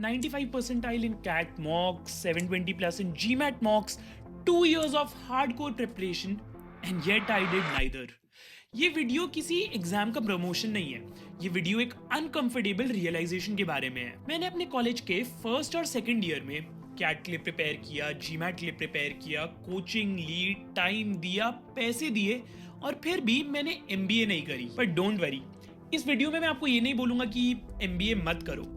95 percentile in CAT mocks, 720 plus in GMAT mocks, 2 years of hardcore preparation, and yet I did neither. ये video किसी exam का promotion नहीं है, ये video एक अनकंफर्टेबल रियलाइजेशन के बारे में है। मैंने अपने कॉलेज के फर्स्ट और सेकंड ईयर में कैट के लिए प्रिपेयर किया, जीमैट के लिए प्रिपेयर किया, कोचिंग ली, टाइम दिया, पैसे दिए, और फिर भी मैंने एमबीए नहीं करी। पर डोंट वरी, इस वीडियो में मैं आपको ये नहीं बोलूंगा कि एमबीए मत करो।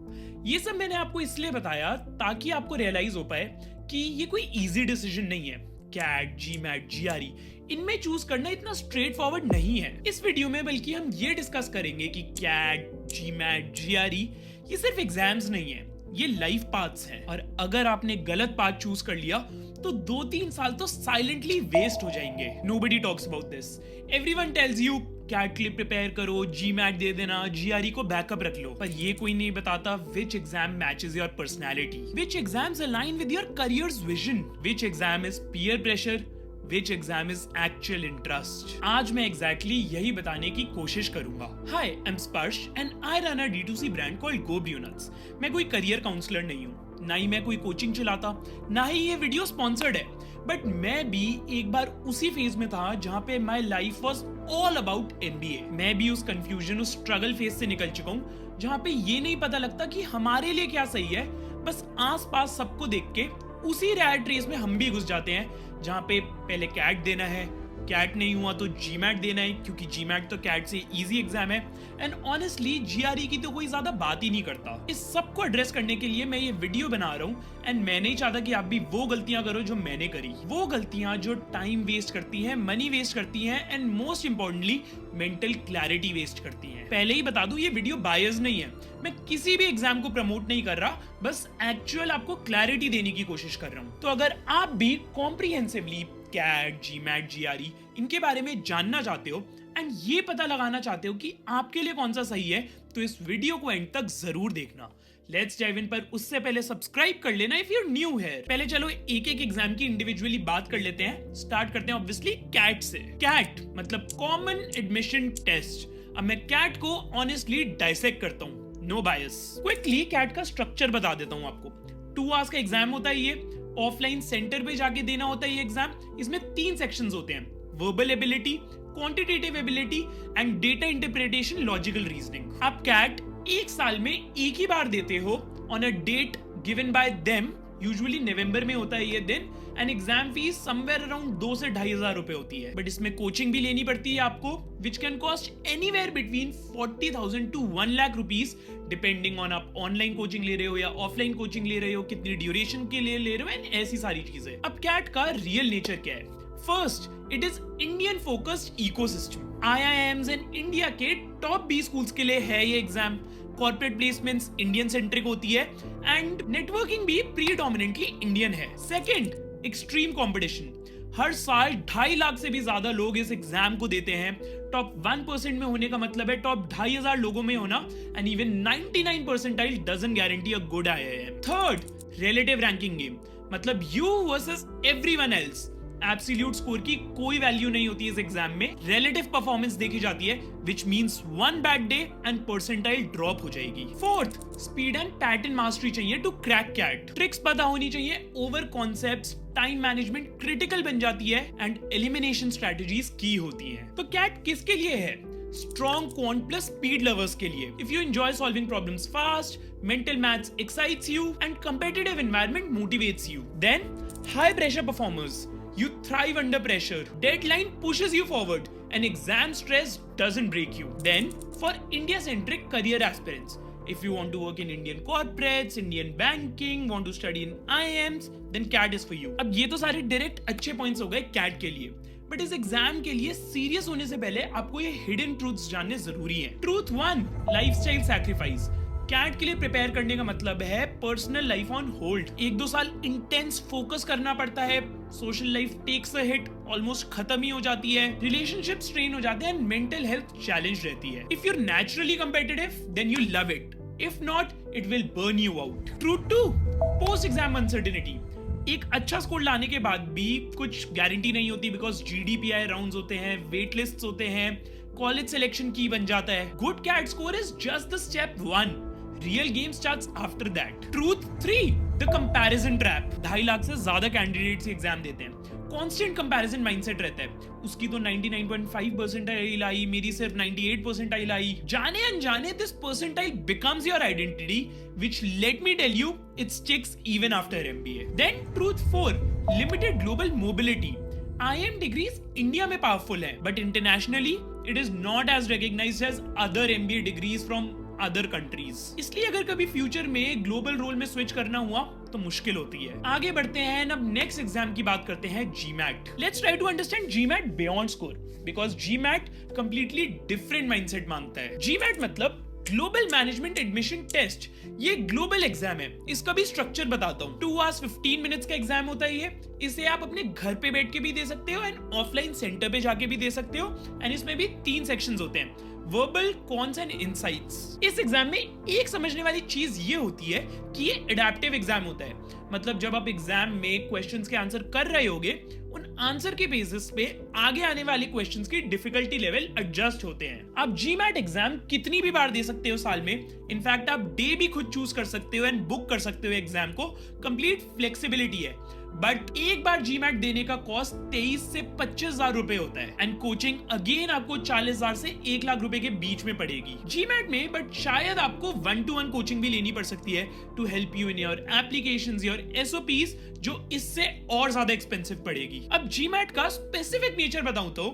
ये सब मैंने आपको इसलिए बताया ताकि आपको रियलाइज हो पाए कि ये कोई इजी डिसीजन नहीं है। कैट, जीमैट, जीआरई, इनमें चूज करना इतना स्ट्रेट फॉरवर्ड नहीं है। इस वीडियो में बल्कि हम ये डिस्कस करेंगे कि कैट, जीमैट, जीआरई ये सिर्फ एग्जाम्स नहीं है, ये लाइफ पाथ्स हैं। और अगर आपने गलत पाथ चूज कर लिया तो 2-3 साल तो साइलेंटली वेस्ट हो जाएंगे। Nobody talks about this. Everyone tells you CAT के लिए प्रिपेयर करो, जीमैट दे देना, जीआरई को बैकअप रख लो, पर ये कोई नहीं बताता which exam matches your personality, which exams align with your career's vision, which exam is peer pressure, which exam is actual interest. आज मैं exactly यही बताने की कोशिश करूंगा। Hi, I'm Sparsh and I run a D2C brand called GoBunuts. मैं कोई career counsellor नहीं हूँ, ना ही मैं कोई कोचिंग चलाता, ना ही ये वीडियो स्पॉन्सर्ड है। बट मैं भी एक बार उसी फेज में था जहाँ पे my life was all about MBA. मैं भी उस कंफ्यूजन, उस स्ट्रगल फेज से निकल चुका हूँ जहाँ पे ये नहीं पता लगता कि हमारे लिए क्या सही है। बस आस पास सबको देख के उसी रैट रेस में हम भी घुस जाते हैं जहां पे पहले कैट देना है, कैट नहीं हुआ तो जीमैट देना है क्योंकि जीमैट तो कैट से इजी एग्जाम है, एंड ऑनेस्टली जीआरई की तो कोई ज्यादा बात ही नहीं करता। इस सब को एड्रेस करने के लिए मैं ये वीडियो बना रहा हूँ, एंड मैं नहीं चाहता कि आप भी वो गलतियां करो जो मैंने करी, वो गलतियां जो टाइम वेस्ट करती हैं, मनी वेस्ट करती हैं, and most importantly mental clarity waste करती हैं। पहले ही बता दूं, ये वीडियो बायस नहीं है, मैं किसी भी एग्जाम को प्रमोट नहीं कर रहा, बस एक्चुअल आपको क्लैरिटी देने की कोशिश कर रहा हूं। तो अगर आप भी कॉम्प्रिहेंसिवली कैट, जीमैट, जीआरई इनके बारे में जानना चाहते हो एंड ये पता लगाना चाहते हो कि आपके लिए कौन सा सही है, तो इस वीडियो को एंड तक जरूर देखना। लेट्स डाइव इन, पर उससे पहले सब्सक्राइब कर लेना if you are new here. पहले चलो एक एक एग्जाम की इंडिविजुअली बात कर लेते हैं। स्टार्ट करते हैं ऑब्वियसली कैट से। कैट मतलब कॉमन एडमिशन टेस्ट। अब मैं कैट को ऑनेस्टली डाइसेक्ट करता हूँ, नो बायस। क्विकली कैट का स्ट्रक्चर बता देता हूँ आपको। 2 आवर्स का एग्जाम होता है, ये ऑफलाइन सेंटर पे जाके देना होता है ये एग्जाम। इसमें 3 सेक्शंस होते हैं, verbal ability, quantitative ability and data interpretation, logical reasoning. आप कैट 1 साल में एक ही बार देते हो on a date given by them, usually नवंबर में होता है ये दिन, and exam fees somewhere around 2 से 2,500 रुपए होती है। बट इसमें कोचिंग भी लेनी पड़ती है आपको, which can cost anywhere between 40,000 to 1 lakh rupees, depending on आप ऑनलाइन कोचिंग ले रहे हो या ऑफलाइन कोचिंग ले रहे हो, कितनी ड्यूरेशन के लिए ले रहे हो, एंड ऐसी सारी चीजें। अब कैट का रियल नेचर क्या है? First, it is Indian focused ecosystem. IIMs in India के टॉप 20 स्कूल्स के लिए है ये एग्जाम। कॉर्पोरेट प्लेसमेंट्स इंडियन सेंट्रिक होती है एंड नेटवर्किंग भी प्रीडोमिनेंटली इंडियन है। Second, extreme competition. हर साल 2.5 लाख से भी ज्यादा लोग इस एग्जाम को देते हैं। टॉप 1% में होने का मतलब है टॉप 2,500 लोगों में होना, and even 99 percentile doesn't guarantee a good IIM. Third, relative ranking game, मतलब you versus everyone else. Absolute score की कोई वैल्यू नहीं होती इस एग्जाम में, रिलेटिव परफॉर्मेंस देखी जाती है, which means 1 bad day and percentile drop हो जाएगी। Fourth, speed and pattern mastery चाहिए टू क्रैक कैट। ट्रिक्स पता होनी चाहिए, over concepts, time management critical बन जाती है, एंड एलिमिनेशन स्ट्रेटजीज की होती हैं। तो कैट किसके लिए है? Strong quant plus speed lovers के लिए। If you enjoy solving problems fast, mental maths excites you and competitive environment motivates you, then high pressure performers, you thrive under pressure, deadline pushes you forward, and exam stress doesn't break you. Then for India centric career aspirants, if you want to work in Indian corporates, Indian banking, want to study in IIMs, then CAT is for you. अब ये तो सारे direct अच्छे points हो गए cat के लिए, but इस एग्जाम के लिए सीरियस होने से पहले आपको ये हिडन ट्रूथ्स जानने जरूरी है। Truth 1, lifestyle sacrifice. कैट के लिए प्रिपेयर करने का मतलब है पर्सनल लाइफ ऑन होल्ड। 1-2 साल इंटेंस फोकस करना पड़ता है, social life takes a hit, almost खत्म ही हो जाती है, रिलेशनशिप स्ट्रेन हो जाते हैं, एंड मेंटल हेल्थ चैलेंज रहती है। If you are naturally competitive then you love it, if not it will burn you out. Truth 2, post exam uncertainty. एक अच्छा स्कोर लाने के बाद भी कुछ गारंटी नहीं होती, बिकॉज जीडीपीआई राउंड्स होते हैं, वेट लिस्ट्स होते हैं, कॉलेज सिलेक्शन की बन जाता है। Good CAT score is just the step 1, real game starts after that. Truth 3, the comparison trap. 2.5 lakh से ज्यादा कैंडिडेट्स एग्जाम देते हैं, कांस्टेंट कंपैरिजन माइंडसेट रहता है। उसकी तो 99.5 परसेंटाइल आई, मेरी सिर्फ 98 परसेंटाइल आई। जाने अनजाने this percentile becomes your identity, which let me tell you it sticks even after MBA. Then truth 4, limited global mobility. IIM degrees India में powerful है, but internationally it is not as recognized as other MBA degrees from other countries. इसलिए अगर कभी future में global role में switch करना हुआ तो मुश्किल होती है। आगे बढ़ते हैं, अब नेक्स्ट एग्जाम की बात करते हैं, GMAT. Let's try to understand GMAT beyond score because GMAT completely different mindset मांगता है। GMAT मतलब ग्लोबल मैनेजमेंट एडमिशन टेस्ट। ये ग्लोबल एग्जाम है, इसका भी स्ट्रक्चर बताता हूँ। 2 hours 15 minutes का एग्जाम होता है ये। इसे आप अपने घर पे बैठ के भी दे सकते हो एंड ऑफलाइन सेंटर पे जाके भी दे सकते हो। एंड इसमें भी 3 सेक्शंस होते हैं, वर्बल, कॉन्स एंड इनसाइट्स। इस एग्जाम में एक समझने वाली चीज ये होती है कि ये एडेप्टिव एग्जाम होता है। मतलब जब आप एग्जाम में क्वेश्चंस के आंसर कर रहे होगे, उन आंसर के बेसिस पे आगे आने वाले क्वेश्चंस की डिफिकल्टी लेवल एडजस्ट होते हैं। आप GMAT एग्जाम कितनी भी बार दे सकते हो साल में। इनफैक्ट आप डे भी खुद चूज कर सकते हो एंड बुक कर सकते हो एग्जाम को, कंप्लीट फ्लेक्सिबिलिटी है। बट एक बार GMAT देने का कॉस्ट 23 से 25,000 रुपए होता है एंड कोचिंग अगेन आपको 40,000 से 1 लाख रुपए के बीच में पड़ेगी GMAT में। बट शायद आपको 1-to-1 कोचिंग भी लेनी पड़ सकती है to help you in your applications, your SOPs, जो इससे और ज्यादा एक्सपेंसिव पड़ेगी। अब GMAT का स्पेसिफिक नेचर बताऊं तो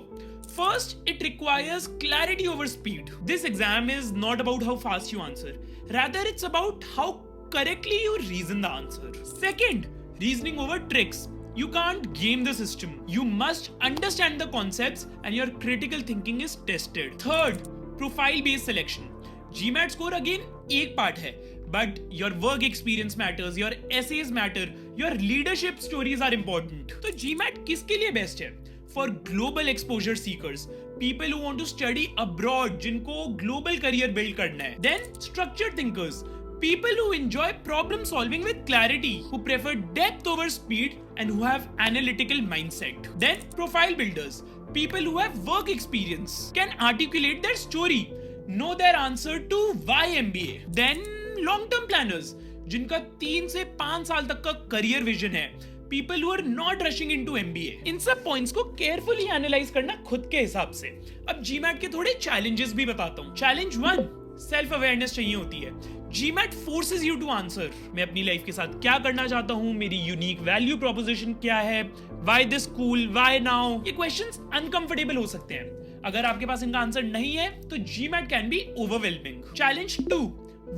first, it requires clarity over speed. This exam is not about how fast you answer. Rather, it's about how correctly you reason the answer. Second, reasoning over tricks. You can't game the system. You must understand the concepts and your critical thinking is tested. Third, profile-based selection. GMAT score again एक part है, but your work experience matters, your essays matter, your leadership stories are important. तो GMAT किसके लिए best है? For global exposure seekers, people who want to study abroad, जिनको global career build करना है. Then structured thinkers, people who enjoy problem solving with clarity, who prefer depth over speed and who have analytical mindset. Then profile builders, people who have work experience, can articulate their story, know their answer to why MBA. Then long term planners, जिनका 3 से 5 साल तक का career vision है, people who are not rushing into MBA. इन सब points को carefully analyse करना खुद के हिसाब से। अब GMAT के थोड़े चैलेंजेस भी बताता हूँ। चैलेंज 1, सेल्फ अवेयरनेस चाहिए होती है। GMAT forces you to answer, मैं अपनी लाइफ के साथ क्या करना चाहता हूँ, मेरी यूनिक वैल्यू प्रोपोजिशन क्या है, why this school, why now. ये क्वेश्चंस अनकंफर्टेबल हो सकते हैं। अगर आपके पास इनका आंसर नहीं है तो GMAT can be overwhelming. Challenge 2,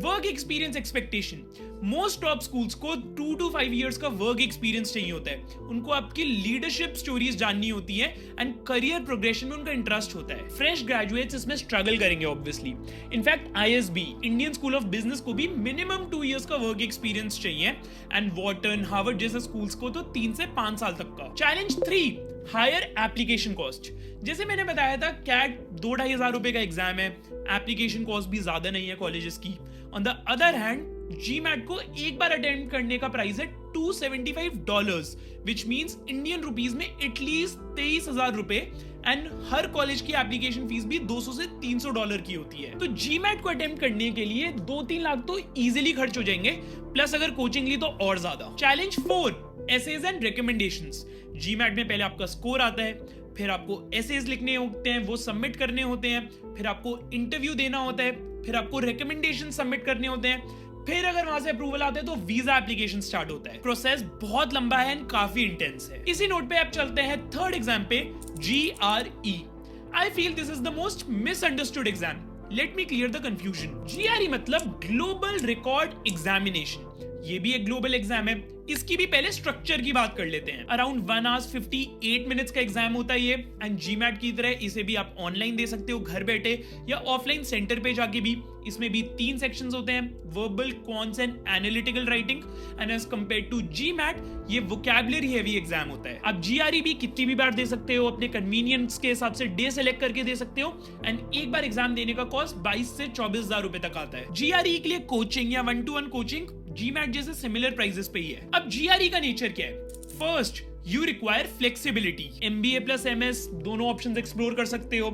work experience expectation. Most top schools को 2 to 5 इयर्स का वर्क एक्सपीरियंस चाहिए होता है। उनको आपकी लीडरशिप स्टोरीज जाननी होती है एंड करियर प्रोग्रेशन में उनका इंटरेस्ट होता है। फ्रेश ग्रेजुएट्स इसमें स्ट्रगल करेंगे obviously. In fact ISB, Indian School of Business को भी मिनिमम 2 इयर्स का वर्क एक्सपीरियंस चाहिए एंड वॉर्टन, हार्वर्ड जैसे स्कूल्स को तो 3 से 5 साल तक का। Challenge 3, higher application cost. जैसे मैंने बताया था, CAT 2-2.5 हजार रुपए का एग्जाम है, एप्लीकेशन कॉस्ट भी ज्यादा नहीं है कॉलेजेस की। On the other hand, GMAT को एक बार अटेम्प्ट करने का प्राइस है $275, विच मीन्स इंडियन रुपीज में एटलीस्ट 23,000 रुपए एंड हर कॉलेज की एप्लीकेशन फीस भी $200 से $300 की होती है। तो GMAT को अटेम्प्ट करने के लिए 2-3 लाख तो इजीली खर्च हो जाएंगे, प्लस अगर कोचिंग ली तो और ज्यादा। Challenge 4, essays and recommendations. GMAT में पहले आपका स्कोर आता है, फिर आपको एसेज लिखने होते हैं, वो सबमिट करने होते हैं, फिर आपको इंटरव्यू देना होता है, फिर आपको रिकमेंडेशन सबमिट करने होते हैं, फिर अगर वहां से अप्रूवल आते हैं तो वीजा एप्लीकेशन स्टार्ट होता है। प्रोसेस बहुत लंबा है एंड काफी इंटेंस है। इसी नोट पे आप चलते हैं थर्ड एग्जाम पे, GRE। I feel this is the most misunderstood exam. Let me clear the confusion. GRE मतलब ग्लोबल रिकॉर्ड एग्जामिनेशन। ये भी एक ग्लोबल एग्जाम है। इसकी भी पहले स्ट्रक्चर की बात कर लेते हैं। अराउंड 1 hours 58 minutes का एग्जाम होता है ये एंड GMAT की तरह इसे भी आप ऑनलाइन दे सकते हो घर बैठे या ऑफलाइन सेंटर पे जाके भी। इसमें भी 3 सेक्शंस होते हैं, verbal, quants and analytical writing. And as compare to GMAT ये वोकैबुलरी हेवी एग्जाम होता है। आप GRE भी कितनी भी बार दे सकते हो, अपने कन्वीनियंस के हिसाब से डे सेलेक्ट करके दे सकते हो एंड एक बार एग्जाम देने का कॉस्ट 22 से 24,000 रुपए तक आता है। GRE के लिए कोचिंग या 1-to-1 कोचिंग GMAT जैसे सिमिलर प्राइसेस पे ही है। अब GRE का नेचर क्या है? First, you require flexibility. MBA plus MS दोनों ऑप्शंस एक्सप्लोर कर सकते हो।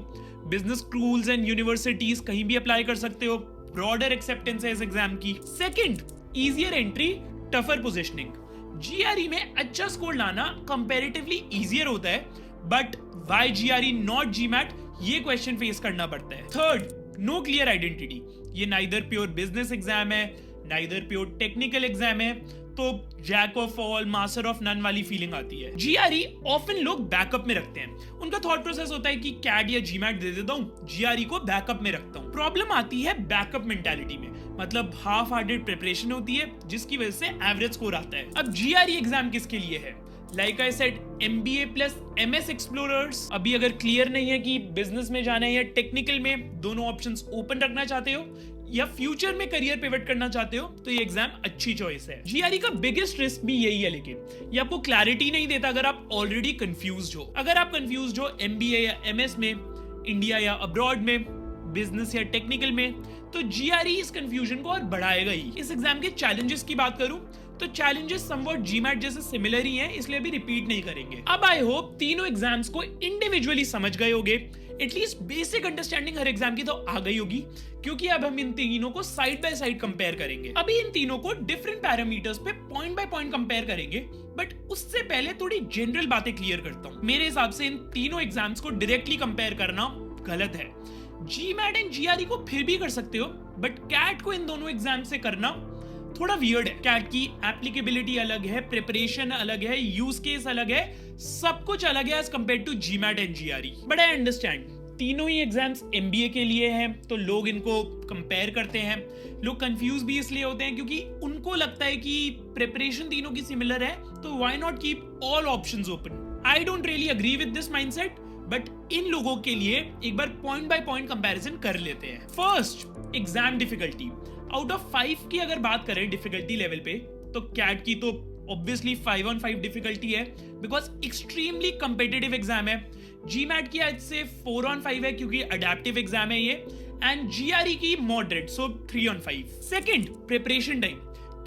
बिजनेस स्कूल्स एंड यूनिवर्सिटीज कहीं भी अप्लाई कर सकते हो। ब्रॉडर एक्सेप्टेंस है इस एग्जाम की। Second, easier entry, tougher positioning. GRE में अच्छा स्कोर लाना कंपैरेटिवली इजियर होता है, but why GRE not GMAT, ये क्वेश्चन फेस करना पड़ता है। Third, no clear identity. ये नाइदर प्योर बिजनेस एग्जाम है, नाइदर प्योर टेक्निकल एग्जाम है, तो jack of all master of none वाली फीलिंग आती है। जीआरई ऑफन लोग बैकअप में रखते हैं। उनका थॉट प्रोसेस होता है कि कैट या जीमैट दे देता हूं, जीआरई को बैकअप में रखता हूं। प्रॉब्लम आती है बैकअप मेंटालिटी में, मतलब हाफ हार्टेड प्रिपरेशन होती है जिसकी वजह से एवरेज स्कोर आता है। अब जीआरई एग्जाम किसके लिए है? Like I said, MBA plus MS explorers. अभी अगर क्लियर नहीं है कि बिजनेस में जाना है या टेक्निकल में, दोनों ऑप्शंस ओपन रखना चाहते हो या फ्यूचर में करियर पिवट करना चाहते हो, तो ये एग्जाम अच्छी चॉइस है। जीआरई का बिगेस्ट रिस्क भी यही है, लेकिन ये आपको क्लैरिटी नहीं देता अगर आप ऑलरेडी कंफ्यूज्ड हो। अगर आप कंफ्यूज्ड हो MBA या MS में, इंडिया या अब्रॉड में, बिजनेस या टेक्निकल में, तो जीआरई इस कंफ्यूजन को और बढ़ाएगा ही। इस एग्जाम के चैलेंजेस की बात करूं तो चैलेंजेस समवॉट जीमैट जैसे सिमिलर ही हैं, इसलिए अभी रिपीट नहीं करेंगे। अब आई होप तीनों एग्जाम्स को इंडिविजुअली समझ गए होगे, एटलीस्ट बेसिक अंडरस्टैंडिंग हर एग्जाम की तो आ गई होगी, क्योंकि अब हम इन तीनों को साइड बाय साइड कंपेयर करेंगे। अभी इन तीनों को डिफरेंट पैरामीटर्स पे पॉइंट बाय पॉइंट कंपेयर करेंगे, बट उससे पहले थोड़ी जनरल बातें क्लियर करता हूं। मेरे हिसाब से इन तीनों एग्जाम्स को डायरेक्टली कंपेयर करना गलत है। जीमैट एंड जीआरई को फिर भी कर सकते हो, बट कैट को इन दोनों एग्जाम से करना थोड़ा वियर्ड है। कैट की एप्लीकेबिलिटी अलग है, प्रिपरेशन अलग है, यूज केस अलग है, सब कुछ अलग है as compare to GMAT and GRE. But I understand, तीनों ही एग्जाम्स MBA के लिए हैं, तो लोग इनको कंपेयर करते हैं। लोग कंफ्यूज भी इसलिए होते हैं क्योंकि उनको लगता है कि प्रिपरेशन तीनों की सिमिलर है, तो why not keep all options open. I don't really agree with this mindset, but in लोगों के लिए एक बार पॉइंट बाय पॉइंट कंपैरिजन कर लेते हैं। First, exam difficulty. Out of 5 की अगर बात करें डिफिकल्टी लेवल पे, तो कैट की तो ऑब्वियसली 5 on 5 डिफिकल्टी है, बिकॉज एक्सट्रीमली कंपेटिटिव एग्जाम है। जीमैट की आज से 4 on 5 है क्योंकि अडेप्टिव एग्जाम है ये, एंड जीआरई की moderate, so 3 on 5। Second, preparation time.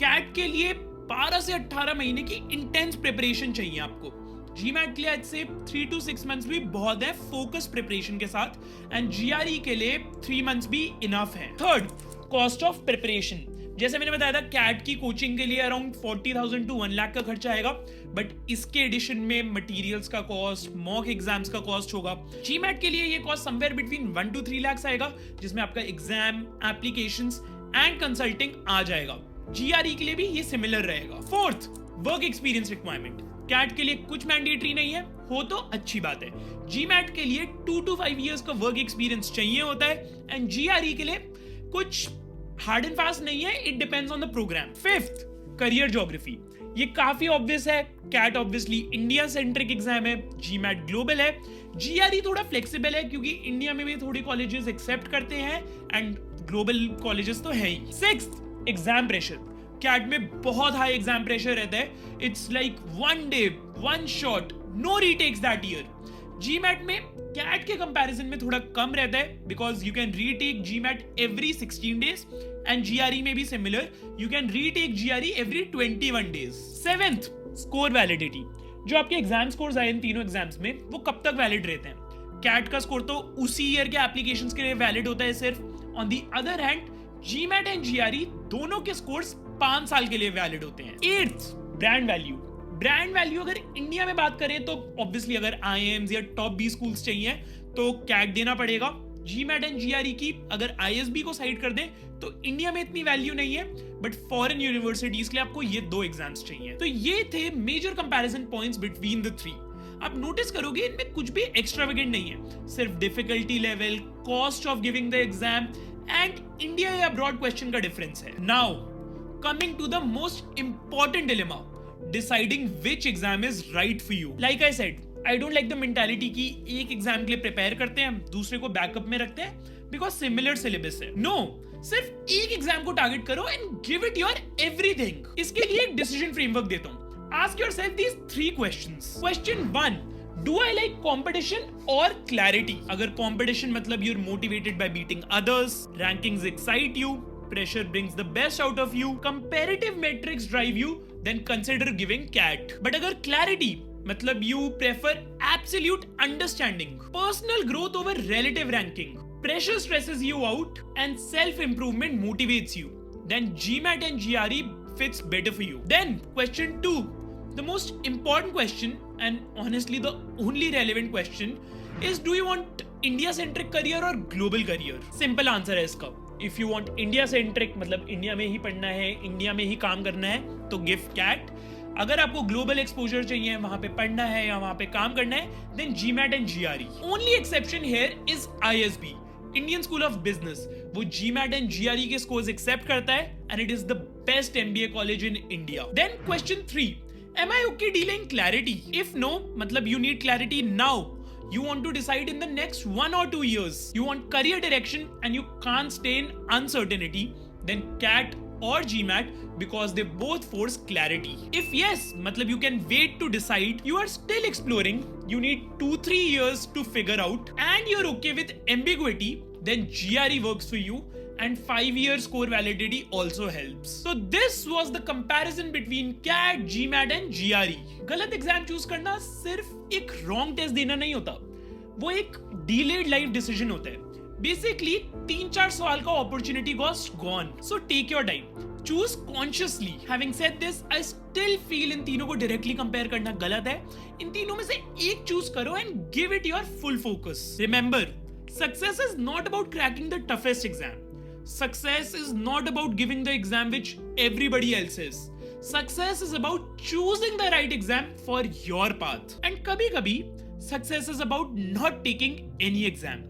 CAT के लिए 12 से 18 महीने की इंटेंस प्रिपरेशन चाहिए आपको। जीमैट के लिए आज से 3 to 6 months भी बहुत है फोकस प्रिपरेशन के साथ, एंड जीआरई के लिए 3 months भी इनफ है। Third, cost of preparation. जैसे मैंने बताया था, कैट की कोचिंग के लिए अराउंड 40,000 to 1 लाख का खर्चा आएगा, बट इसके एडिशन में मटेरियल्स का कॉस्ट, मॉक एग्जाम्स का कॉस्ट होगा। जीमैट के लिए ये cost somewhere between 1 to 3 lakh आएगा, जिसमें आपका एग्जाम, एप्लीकेशंस एंड कंसल्टिंग आ जाएगा। जीआरई के लिए भी ये सिमिलर रहेगा। Fourth, work experience requirement. CAT के लिए कुछ मैंडेटरी नहीं है, हो तो अच्छी बात है। जीमैट के लिए 2 to 5 years का वर्क एक्सपीरियंस चाहिए होता है, एंड जीआरई के लिए कुछ हार्ड एंड फास्ट नहीं है, it depends on the program. Fifth, career geography. ये काफी ऑब्वियस है, CAT obviously India centric exam है, जीमैट ग्लोबल है। जीआरई थोड़ा फ्लेक्सिबल है क्योंकि इंडिया में भी थोड़ी कॉलेजेस एक्सेप्ट करते हैं एंड ग्लोबल कॉलेजेस तो है ही। Sixth, exam pressure. कैट में बहुत हाई एग्जाम प्रेशर रहता है, it's like 1 day 1 shot, no retakes that year. GMAT में कैट के कंपैरिजन में थोड़ा कम रहता है, because you can retake GMAT every 16 days, and GRE में भी similar, you can retake GRE every 21 days। Seventh, score validity. जो आपके एग्जाम स्कोर्स आए इन तीनों एग्जाम्स में, वो कब तक वैलिड रहते हैं? कैट का स्कोर तो उसी ईयर के एप्लीकेशंस के लिए वैलिड होता है सिर्फ। On the other hand, GMAT and GRE दोनों के स्कोर्स 5 साल के लिए वैलिड होते हैं। Eighth, brand value. Brand value अगर इंडिया में बात करें तो ऑब्वियसली अगर IIMs या टॉप 20 स्कूल्स चाहिए तो कैट देना पड़ेगा। जीमैट एंड जीआरई की अगर ISB को साइड कर दें तो इंडिया में इतनी वैल्यू नहीं है, बट फॉरेन यूनिवर्सिटीज के लिए आपको ये 2 एग्जाम्स चाहिए। तो ये थे major comparison points between the 3। आप नोटिस करोगे इनमें कुछ भी एक्स्ट्रावेगेंट नहीं है, सिर्फ difficulty level, cost of giving the exam and India या अब्रॉड क्वेश्चन का डिफरेंस है। Now coming to the most important dilemma, deciding which exam is right for you. Like I said, I don't like the mentality कि एक exam के लिए prepare करते हैं, दूसरे को बैकअप में रखते हैं बिकॉज सिमिलर सिलेबस है। नो, सिर्फ एक एग्जाम को टारगेट करो and give it your everything. इसके लिए एक डिसीजन फ्रेमवर्क देता हूं। Ask yourself these 3 questions. Question 1, do I like competition or clarity? अगर competition मतलब you're motivated by beating others, rankings excite you, pressure brings the best out of you, comparative metrics drive you, then consider giving CAT. But अगर clarity मतलब you prefer absolute understanding, personal growth over relative ranking, pressure stresses you out, and self-improvement motivates you, then GMAT and GRE fits better for you. Then question 2, the most important question and honestly the only relevant question is, do you want India centric career or global career? Simple answer है इसका. If you want India centric मतलब India में ही पढ़ना है, India में ही काम करना है, तो गिव कैट. अगर आपको ग्लोबल एक्सपोजर चाहिए, वहां पे पढ़ना है या वहां पे काम करना है, देन GMAT एंड GRE. Only exception here is ISB, Indian School of Business. वो GMAT एंड GRE के स्कोर्स एक्सेप्ट करता है and it is the best MBA college in India. Then question 3, am I okay delaying clarity? If no, मतलब you need clarity now. You want to decide in the next 1 or 2 years. You want career direction and you can't stay in uncertainty. Then CAT or GMAT because they both force clarity. If yes, matlab you can wait to decide. You are still exploring. You need 2-3 years to figure out and you're okay with ambiguity. Then GRE works for you and 5-year score validity also helps. So this was the comparison between CAT, GMAT and GRE. गलत exam choose करना सिर्फ एक wrong test देना नहीं होता, वो एक delayed life decision होता है. बेसिकली 3-4 साल का opportunity cost gone. So take your time, choose consciously. Having said this, I still feel इन तीनों को डायरेक्टली कंपेयर करना गलत है. इन तीनों में से एक चूज करो and give it your full focus. Remember, success is not about cracking the toughest exam. Success is not about giving the exam which everybody else is. Success is about choosing the right exam for your path. And kabhi-kabhi, success is about not taking any exam.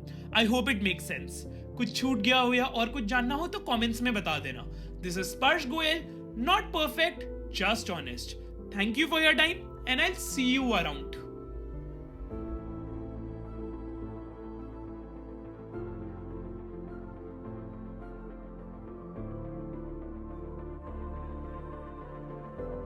I hope it makes sense. कुछ छूट गया हो या और कुछ जानना हो तो comments में बता देना. This is Sparsh Goel, not perfect, just honest. Thank you for your time and I'll see you around.